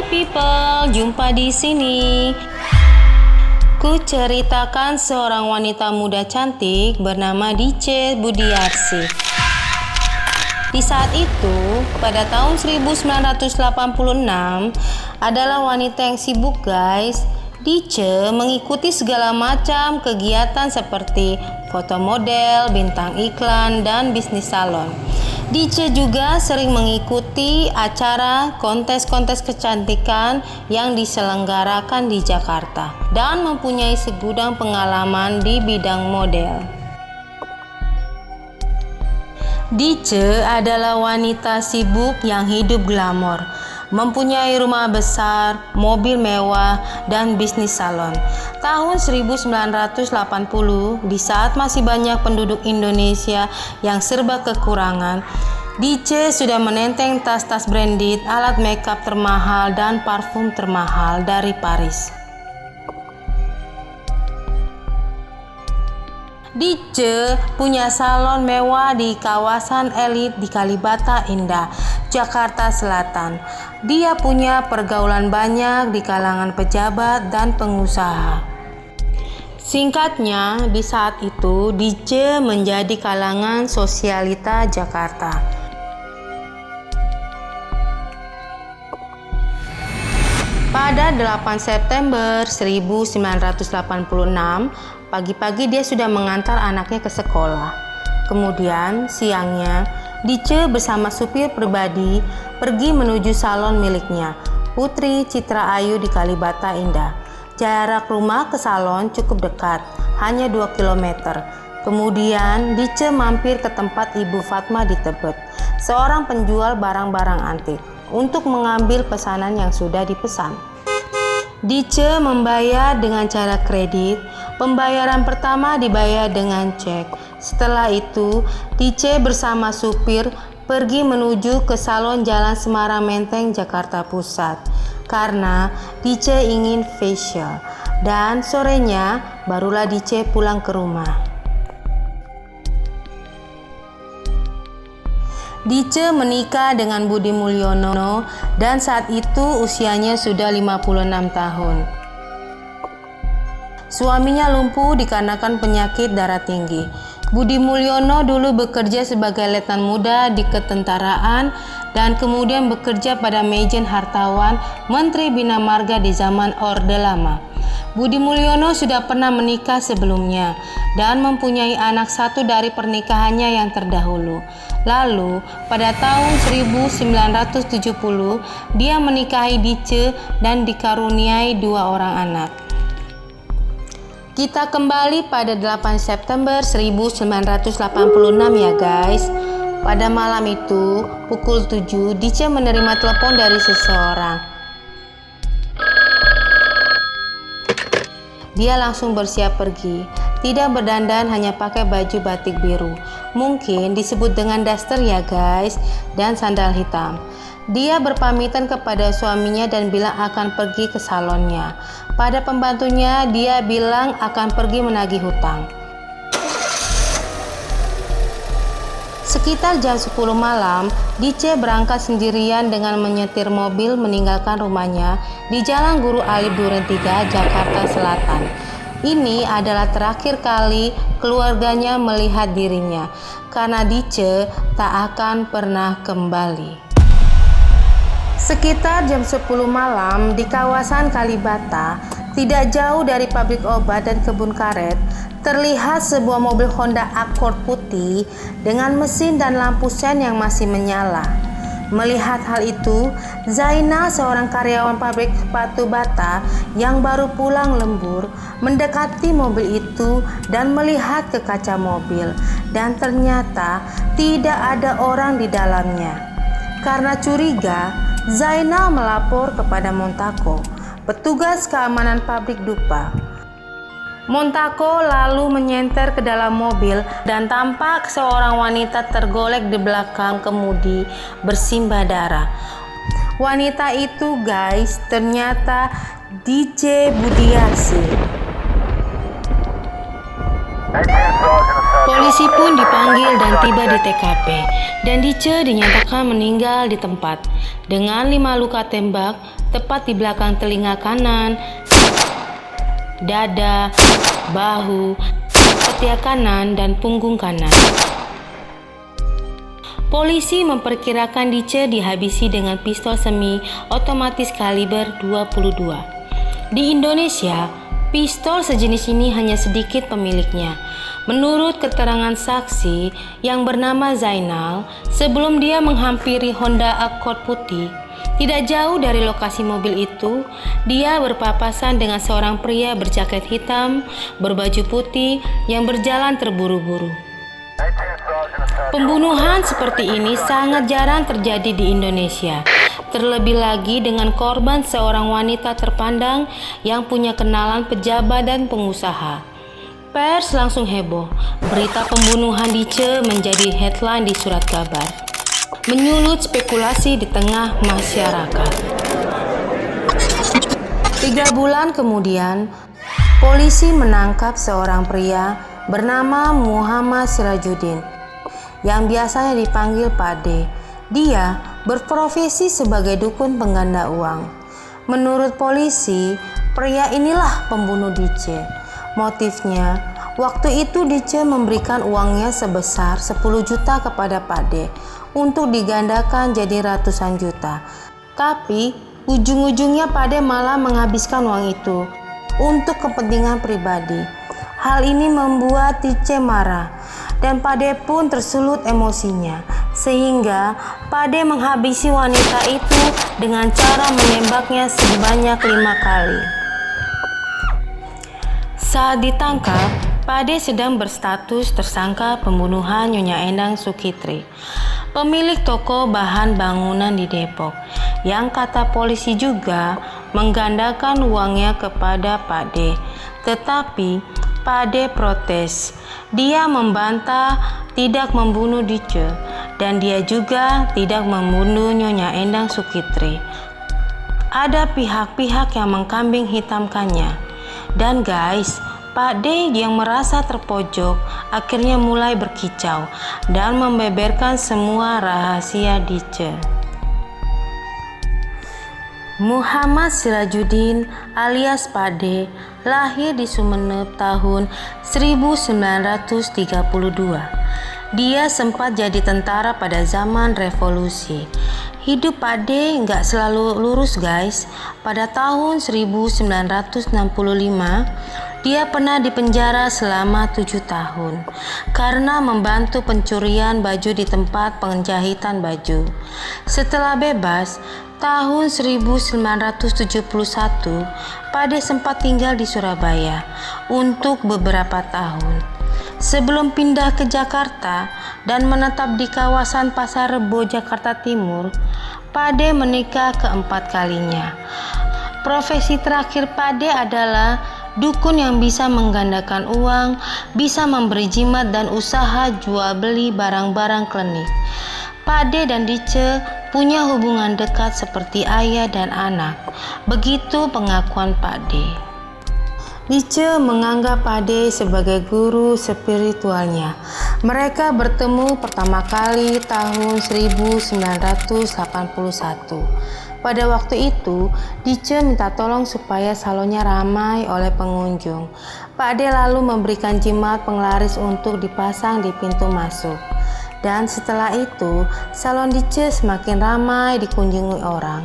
Hai people, jumpa di sini. Ku ceritakan seorang wanita muda cantik bernama Dice Budiarsi. Di saat itu, pada tahun 1986, adalah wanita yang sibuk guys. Dice mengikuti segala macam kegiatan seperti foto model, bintang iklan, dan bisnis salon. Dice juga sering mengikuti acara kontes-kontes kecantikan yang diselenggarakan di Jakarta dan mempunyai segudang pengalaman di bidang model. Dice adalah wanita sibuk yang hidup glamor, mempunyai rumah besar, mobil mewah, dan bisnis salon. Tahun 1980, di saat masih banyak penduduk Indonesia yang serba kekurangan, Dice sudah menenteng tas-tas branded, alat makeup termahal, dan parfum termahal dari Paris. Dice punya salon mewah di kawasan elit di Kalibata Indah, Jakarta Selatan. Dia punya pergaulan banyak di kalangan pejabat dan pengusaha. Singkatnya, di saat itu Dice menjadi kalangan sosialita Jakarta. Pada 8 September 1986, pagi-pagi dia sudah mengantar anaknya ke sekolah. Kemudian siangnya, Dice bersama supir pribadi pergi menuju salon miliknya, Putri Citra Ayu di Kalibata Indah. Jarak rumah ke salon cukup dekat, hanya 2 km. Kemudian Dice mampir ke tempat Ibu Fatma di Tebet, seorang penjual barang-barang antik, untuk mengambil pesanan yang sudah dipesan. Dice membayar dengan cara kredit. Pembayaran pertama dibayar dengan cek. Setelah itu, Dice bersama supir pergi menuju ke salon Jalan Semarang Menteng, Jakarta Pusat, karena Dice ingin facial. Dan sorenya barulah Dice pulang ke rumah. Dice menikah dengan Budi Mulyono dan saat itu usianya sudah 56 tahun. Suaminya lumpuh dikarenakan penyakit darah tinggi. Budi Mulyono dulu bekerja sebagai letnan muda di ketentaraan dan kemudian bekerja pada Majen Hartawan, Menteri Bina Marga di zaman Orde Lama. Budi Mulyono sudah pernah menikah sebelumnya dan mempunyai anak satu dari pernikahannya yang terdahulu. Lalu, pada tahun 1970, dia menikahi Dice dan dikaruniai 2 orang anak. Kita kembali pada 8 September 1986 ya guys. Pada malam itu, pukul 7, Dice menerima telepon dari seseorang. Dia langsung bersiap pergi. Tidak berdandan, hanya pakai baju batik biru. Mungkin disebut dengan daster ya guys, dan sandal hitam. Dia berpamitan kepada suaminya dan bilang akan pergi ke salonnya. Pada pembantunya, dia bilang akan pergi menagih hutang. Sekitar jam 10 malam, Dice berangkat sendirian dengan menyetir mobil meninggalkan rumahnya di Jalan Guru Alif Duren 3, Jakarta Selatan. Ini adalah terakhir kali keluarganya melihat dirinya, karena Dice tak akan pernah kembali. Sekitar jam 10 malam di kawasan Kalibata, tidak jauh dari pabrik obat dan kebun karet, terlihat sebuah mobil Honda Accord putih dengan mesin dan lampu sen yang masih menyala. Melihat hal itu, Zainal, seorang karyawan pabrik sepatu bata yang baru pulang lembur, mendekati mobil itu dan melihat ke kaca mobil, dan ternyata tidak ada orang di dalamnya. Karena curiga, Zainal melapor kepada Montako, petugas keamanan pabrik dupa. Montako lalu menyenter ke dalam mobil dan tampak seorang wanita tergolek di belakang kemudi bersimbah darah. Wanita itu guys ternyata Dice Budiarsi. Polisi pun dipanggil dan tiba di TKP, dan Dice dinyatakan meninggal di tempat dengan 5 luka tembak tepat di belakang telinga kanan, dada, bahu, ketiak kanan, dan punggung kanan. Polisi memperkirakan Dice dihabisi dengan pistol semi otomatis kaliber 22. Di Indonesia, pistol sejenis ini hanya sedikit pemiliknya. Menurut keterangan saksi yang bernama Zainal, sebelum dia menghampiri Honda Accord putih, tidak jauh dari lokasi mobil itu, dia berpapasan dengan seorang pria berjaket hitam, berbaju putih yang berjalan terburu-buru. Pembunuhan seperti ini sangat jarang terjadi di Indonesia. Terlebih lagi dengan korban seorang wanita terpandang yang punya kenalan pejabat dan pengusaha. Pers langsung heboh. Berita pembunuhan Dice menjadi headline di surat kabar, menyulut spekulasi di tengah masyarakat. 3 bulan kemudian, polisi menangkap seorang pria bernama Muhammad Sirajuddin yang biasanya dipanggil Pak D. Dia berprofesi sebagai dukun pengganda uang. Menurut polisi, pria inilah pembunuh Dice. Motifnya, waktu itu Dice memberikan uangnya sebesar 10 juta kepada Pak D untuk digandakan jadi ratusan juta. Tapi ujung-ujungnya Pak D malah menghabiskan uang itu untuk kepentingan pribadi. Hal ini membuat Dice marah dan Pak D pun tersulut emosinya, sehingga Pak D menghabisi wanita itu dengan cara menembaknya sebanyak 5 kali. Saat ditangkap, Pak D sedang berstatus tersangka pembunuhan Nyonya Endang Sukitri, pemilik toko bahan bangunan di Depok, yang kata polisi juga menggandakan uangnya kepada Pak D. Tetapi Pak D protes. Dia membantah tidak membunuh Dice dan dia juga tidak membunuh Nyonya Endang Sukitri. Ada pihak-pihak yang mengkambing hitamkannya. Dan guys, Pak D yang merasa terpojok akhirnya mulai berkicau dan membeberkan semua rahasia Dice. Muhammad Sirajuddin alias Pak D lahir di Sumeneb tahun 1932. Dia sempat jadi tentara pada zaman revolusi. Hidup Pak D nggak selalu lurus guys. Pada tahun 1965, dia pernah dipenjara selama 7 tahun karena membantu pencurian baju di tempat penjahitan baju. Setelah bebas, tahun 1971, Pak D sempat tinggal di Surabaya untuk beberapa tahun. Sebelum pindah ke Jakarta dan menetap di kawasan Pasar Rebo, Jakarta Timur, Pak D menikah keempat kalinya. Profesi terakhir Pak D adalah dukun yang bisa menggandakan uang, bisa memberi jimat dan usaha jual beli barang-barang klinik. Pak D dan Dice punya hubungan dekat seperti ayah dan anak. Begitu pengakuan Pak D. Dice menganggap Pak D sebagai guru spiritualnya. Mereka bertemu pertama kali tahun 1981. Pada waktu itu, Dice minta tolong supaya salonnya ramai oleh pengunjung. Pak D lalu memberikan jimat penglaris untuk dipasang di pintu masuk. Dan setelah itu, salon Dice semakin ramai dikunjungi orang.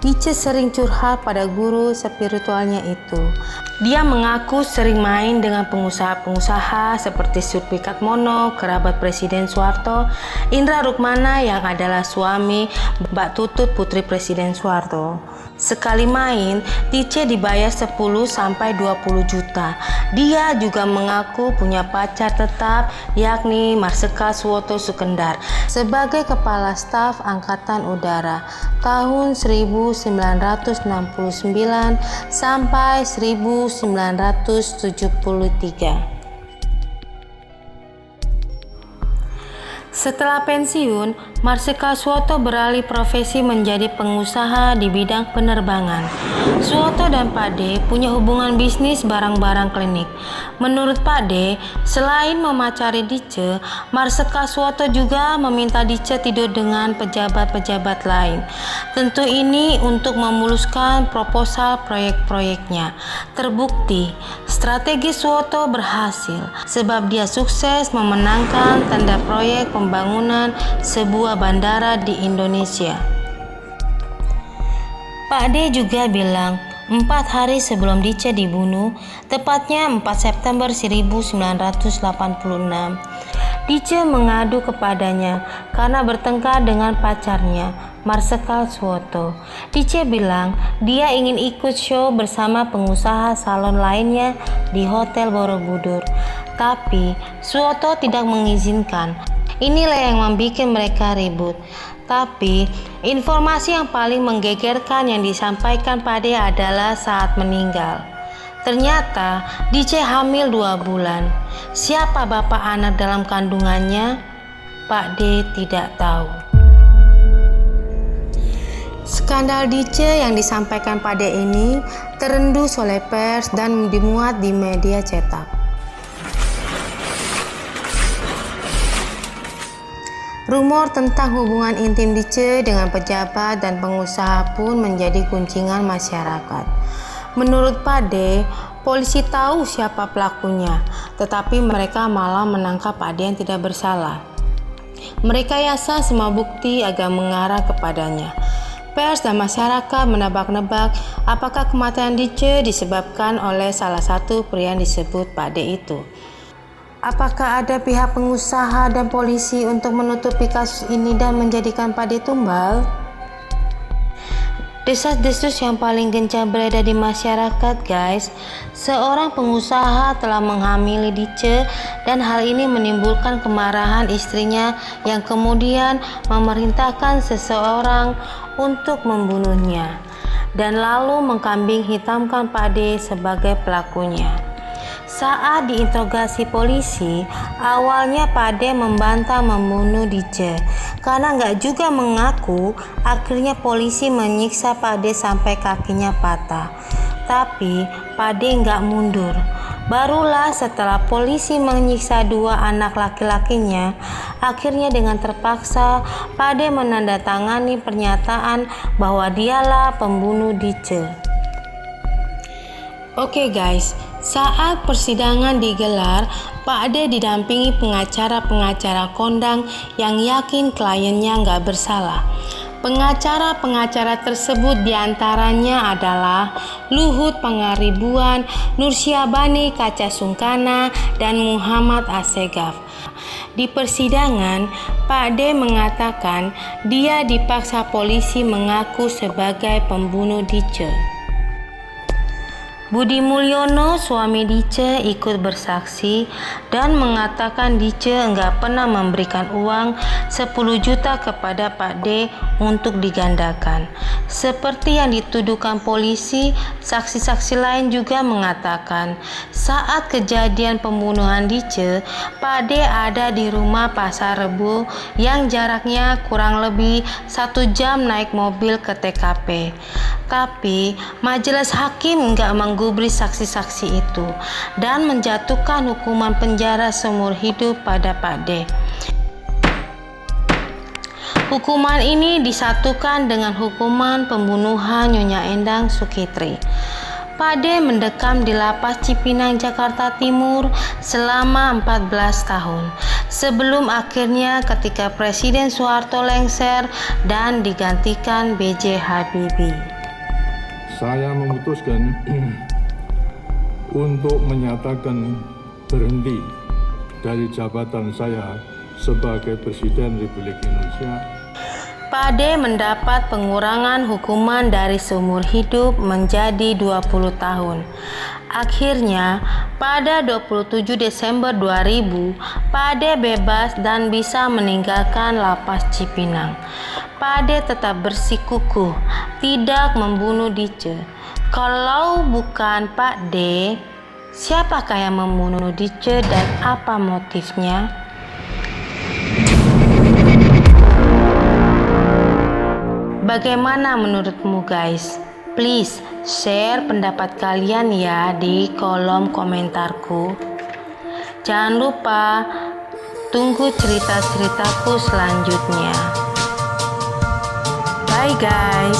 Dice sering curhat pada guru spiritualnya itu. Dia mengaku sering main dengan pengusaha-pengusaha seperti Surpi Katmono, kerabat Presiden Soeharto, Indra Rukmana yang adalah suami Mbak Tutut putri Presiden Soeharto. Sekali main, Dice dibayar 10-20 juta. Dia juga mengaku punya pacar tetap, yakni Marsikal Suwoto Sukendar, sebagai Kepala Staf Angkatan Udara tahun 1969 sampai 1973. Setelah pensiun, Marsikal Suwoto beralih profesi menjadi pengusaha di bidang penerbangan. Suwoto dan Pak D punya hubungan bisnis barang-barang klinik. Menurut Pak D, selain memacari Dice, Marsikal Suwoto juga meminta Dice tidur dengan pejabat-pejabat lain. Tentu ini untuk memuluskan proposal proyek-proyeknya. Terbukti, strategi Suwoto berhasil sebab dia sukses memenangkan tender proyek pembangunan sebuah bandara di Indonesia. Pak D juga bilang 4 hari sebelum Dice dibunuh, tepatnya 4 September 1986, Dice mengadu kepadanya karena bertengkar dengan pacarnya, Marsikal Suwoto. Dice bilang dia ingin ikut show bersama pengusaha salon lainnya di Hotel Borobudur, tapi Suwoto tidak mengizinkan. Inilah yang membuat mereka ribut. Tapi informasi yang paling menggegerkan yang disampaikan Pak D adalah saat meninggal. Ternyata Dice hamil 2 bulan. Siapa bapak anak dalam kandungannya? Pak D tidak tahu. Skandal Dice yang disampaikan Pak D ini terendus oleh pers dan dimuat di media cetak. Rumor tentang hubungan intim Dice dengan pejabat dan pengusaha pun menjadi guncingan masyarakat. Menurut Pak D, polisi tahu siapa pelakunya, tetapi mereka malah menangkap Pak D yang tidak bersalah. Mereka yasa semua bukti agar mengarah kepadanya. Pers dan masyarakat menebak-nebak apakah kematian Dice disebabkan oleh salah satu pria yang disebut Pak D itu. Apakah ada pihak pengusaha dan polisi untuk menutupi kasus ini dan menjadikan Pak D tumbal? Desas-desus yang paling gencar beredar di masyarakat, guys. Seorang pengusaha telah menghamili Dice dan hal ini menimbulkan kemarahan istrinya yang kemudian memerintahkan seseorang untuk membunuhnya dan lalu mengkambing hitamkan Pak D sebagai pelakunya. Saat diinterogasi polisi, awalnya Pak D membantah membunuh Dice karena nggak juga mengaku. Akhirnya polisi menyiksa Pak D sampai kakinya patah. Tapi Pak D nggak mundur. Barulah setelah polisi menyiksa 2 anak laki-lakinya, akhirnya dengan terpaksa Pak D menandatangani pernyataan bahwa dialah pembunuh Dice. Oke guys, saat persidangan digelar, Pak D didampingi pengacara-pengacara kondang yang yakin kliennya nggak bersalah. Pengacara-pengacara tersebut diantaranya adalah Luhut Pangaribuan, Nursyabani Kaca Sungkana, dan Muhammad Assegaf. Di persidangan, Pak D mengatakan dia dipaksa polisi mengaku sebagai pembunuh Dice. Budi Mulyono, suami Dice, ikut bersaksi dan mengatakan Dice enggak pernah memberikan uang 10 juta kepada Pak D untuk digandakan. Seperti yang dituduhkan polisi, saksi-saksi lain juga mengatakan saat kejadian pembunuhan Dice, Pak D ada di rumah Pasar Rebo yang jaraknya kurang lebih 1 jam naik mobil ke TKP. Tapi majelis hakim enggak menggubris saksi-saksi itu dan menjatuhkan hukuman penjara seumur hidup pada Pak D. Hukuman ini disatukan dengan hukuman pembunuhan Nyonya Endang Sukitri. Pak D mendekam di Lapas Cipinang, Jakarta Timur selama 14 tahun sebelum akhirnya ketika Presiden Soeharto lengser dan digantikan B.J. Habibie. Saya memutuskan untuk menyatakan berhenti dari jabatan saya sebagai Presiden Republik Indonesia. Pak D mendapat pengurangan hukuman dari seumur hidup menjadi 20 tahun. Akhirnya, pada 27 Desember 2000, Pak D bebas dan bisa meninggalkan Lapas Cipinang. Pak D tetap bersikukuh tidak membunuh Dice. Kalau bukan Pak D, siapakah yang membunuh Dice dan apa motifnya? Bagaimana menurutmu guys? Please share pendapat kalian ya di kolom komentarku. Jangan lupa tunggu cerita-ceritaku selanjutnya. Bye guys.